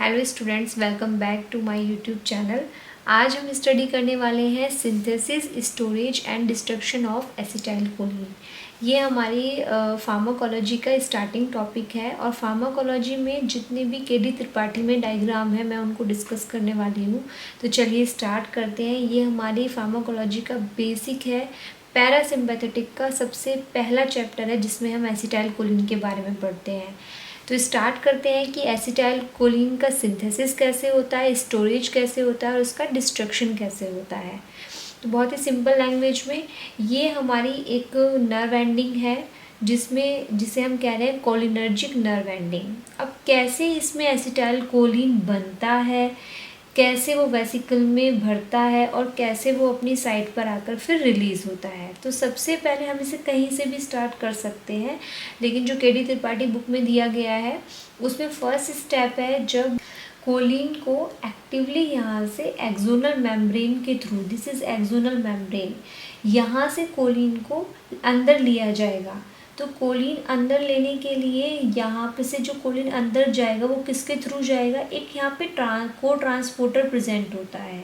Hello students, welcome back to my YouTube channel. आज हम study करने वाले हैं synthesis, storage and destruction of acetyl choline. ये हमारी फार्माकोलॉजी का स्टार्टिंग टॉपिक है और फार्माकोलॉजी में जितने भी केडी त्रिपाठी में डायग्राम है मैं उनको डिस्कस करने वाली हूँ। तो चलिए स्टार्ट करते हैं। ये हमारी फार्माकोलॉजी का बेसिक है, पैरासिम्पैथेटिक का सबसे पहला चैप्टर है जिसमें हम एसिटाइल कोलिन के बारे में पढ़ते हैं। तो स्टार्ट करते हैं कि एसिटाइल कोलिन का सिंथेसिस कैसे होता है, स्टोरेज कैसे होता है और उसका डिस्ट्रक्शन कैसे होता है। तो बहुत ही सिंपल लैंग्वेज में ये हमारी एक नर्व एंडिंग है जिसे हम कह रहे हैं कोलिनर्जिक नर्व एंडिंग। अब कैसे इसमें एसिटाइल कोलिन बनता है, कैसे वो वेसिकल में भरता है और कैसे वो अपनी साइट पर आकर फिर रिलीज़ होता है। तो सबसे पहले हम इसे कहीं से भी स्टार्ट कर सकते हैं, लेकिन जो केडी त्रिपाठी बुक में दिया गया है उसमें फर्स्ट स्टेप है जब कोलिन को एक्टिवली यहाँ से एक्सोनल मेम्ब्रेन के through, this is axonal membrane, यहाँ से कोलिन को अंदर लिया जाएगा। तो कोलिन अंदर लेने के लिए यहाँ पे से जो कोलिन अंदर जाएगा वो किसके थ्रू जाएगा, एक यहाँ पे को ट्रांसपोर्टर प्रेजेंट होता है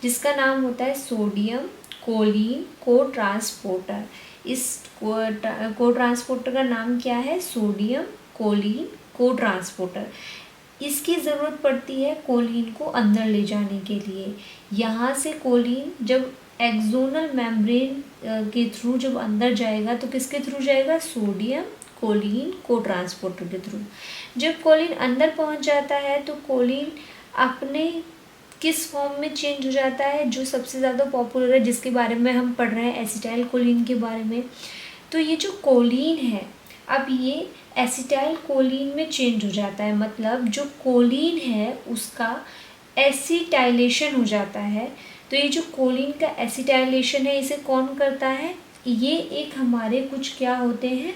जिसका नाम होता है सोडियम कोलिन को ट्रांसपोर्टर। इस को ट्रांसपोर्टर का नाम क्या है, सोडियम कोलिन को ट्रांसपोर्टर। इसकी ज़रूरत पड़ती है कोलिन को अंदर ले जाने के लिए। यहाँ से कोलिन जब एक्सोनल मेम्ब्रेन के थ्रू जब अंदर जाएगा तो किसके थ्रू जाएगा, सोडियम कोलिन को ट्रांसपोर्टर के थ्रू। जब कोलिन अंदर पहुंच जाता है तो कोलिन अपने किस फॉर्म में चेंज हो जाता है, जो सबसे ज़्यादा पॉपुलर है जिसके बारे में हम पढ़ रहे हैं, एसिटाइल कोलिन के बारे में। तो ये जो कोलिन है अब ये एसिटाइल कोलिन में चेंज हो जाता है, मतलब जो कोलिन है उसका एसिटाइलेशन हो जाता है। तो ये जो कोलिन का एसिटाइलेशन है इसे कौन करता है, ये एक हमारे कुछ क्या होते हैं,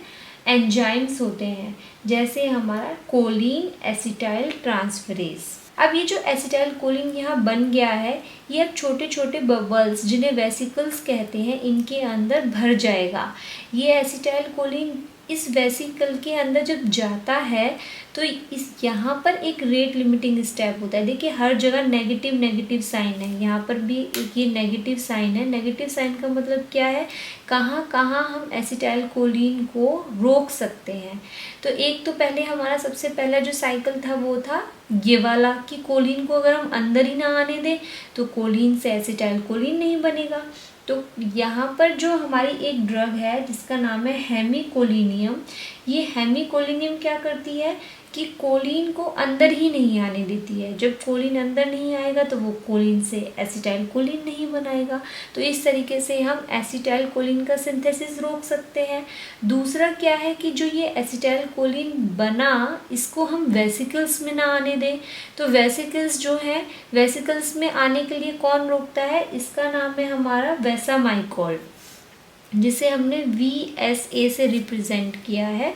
एंजाइम्स होते हैं, जैसे हमारा कोलिन एसिटाइल ट्रांसफरेज। अब ये जो एसिटाइल कोलिन यहाँ बन गया है ये अब छोटे छोटे बबल्स जिन्हें वेसिकल्स कहते हैं इनके अंदर भर जाएगा। ये एसिटाइल कोलिन इस वेसिकल के अंदर जब जाता है तो इस यहाँ पर एक रेट लिमिटिंग स्टेप होता है। देखिए हर जगह नेगेटिव साइन है, यहाँ पर भी एक ये नेगेटिव साइन है। नेगेटिव साइन का मतलब क्या है, कहाँ कहाँ हम एसिटाइल कोलिन को रोक सकते हैं। तो एक तो पहले हमारा सबसे पहला जो साइकिल था वो था ये वाला कि कोलिन को अगर हम अंदर ही ना आने दें तो कोलिन से एसिटाइल कोलिन नहीं बनेगा। तो यहाँ पर जो हमारी एक ड्रग है जिसका नाम है हेमिकोलिनियम, ये हेमिकोलिनियम क्या करती है कि कोलिन को अंदर ही नहीं आने देती है। जब कोलिन अंदर नहीं आएगा तो वो कोलिन से एसिटाइल कोलिन नहीं बनाएगा। तो इस तरीके से हम एसिटाइल कोलिन का सिंथेसिस रोक सकते हैं। दूसरा क्या है कि जो ये एसिटाइल कोलिन बना इसको हम वेसिकल्स में ना आने दें। तो वेसिकल्स जो है, वेसिकल्स में आने के लिए कौन रोकता है, इसका नाम है हमारा वेसामाइकोल, जिसे हमने VSA से रिप्रेजेंट किया है।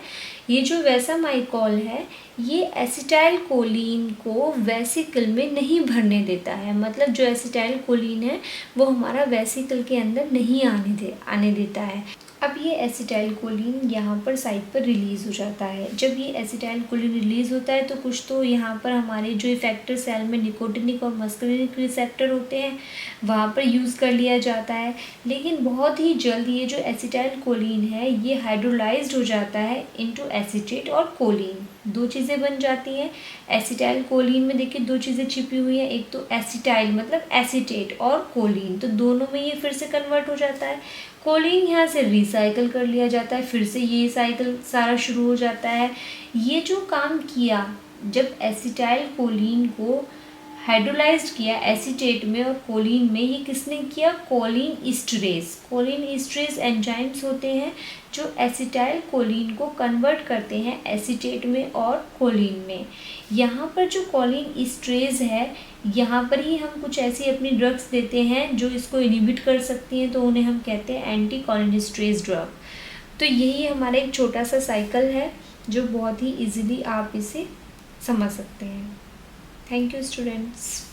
ये जो वेसामाइकोल है ये एसिटाइल कोलिन को वेसिकल में नहीं भरने देता है, मतलब जो एसिटाइल कोलिन है वो हमारा वेसिकल के अंदर नहीं आने देता है। अब ये एसिटाइल कोलिन यहाँ पर साइड पर रिलीज़ हो जाता है। जब ये एसिटाइल कोलिन रिलीज़ होता है तो कुछ तो यहाँ पर हमारे जो इफेक्टर सेल में निकोटिनिक और मस्करिनिक रिसेप्टर होते हैं वहाँ पर यूज़ कर लिया जाता है। लेकिन बहुत ही जल्द ये जो एसिटाइल कोलिन है ये हाइड्रोलाइज्ड हो जाता है इनटू एसीटेट और कोलिन। दो चीज़ें बन जाती हैं एसिटाइल कोलिन में। देखिए दो चीज़ें छिपी हुई हैं, एक तो एसिटाइल मतलब एसीटेट और कोलिन, तो दोनों में ये फिर से कन्वर्ट हो जाता है। कोलिन यहाँ से रिसाइकल कर लिया जाता है, फिर से ये साइकिल सारा शुरू हो जाता है। ये जो काम किया जब एसिटाइल कोलिन को हाइड्रोलाइज्ड किया एसीटेट में और कोलिन में, ये किसने किया, कोलिन ईस्टरेज। कोलिन ईस्टरेज एंजाइम्स होते हैं जो एसिटाइल कोलिन को कन्वर्ट करते हैं एसीटेट में और कोलिन में। यहाँ पर जो कोलिन ईस्टरेज है यहाँ पर ही हम कुछ ऐसी अपनी ड्रग्स देते हैं जो इसको इनहिबिट कर सकती हैं, तो उन्हें हम कहते हैं एंटी कोलिनिस्ट्रेज ड्रग। तो यही हमारा एक छोटा सा साइकिल है जो बहुत ही इजीली आप इसे समझ सकते हैं। Thank you students.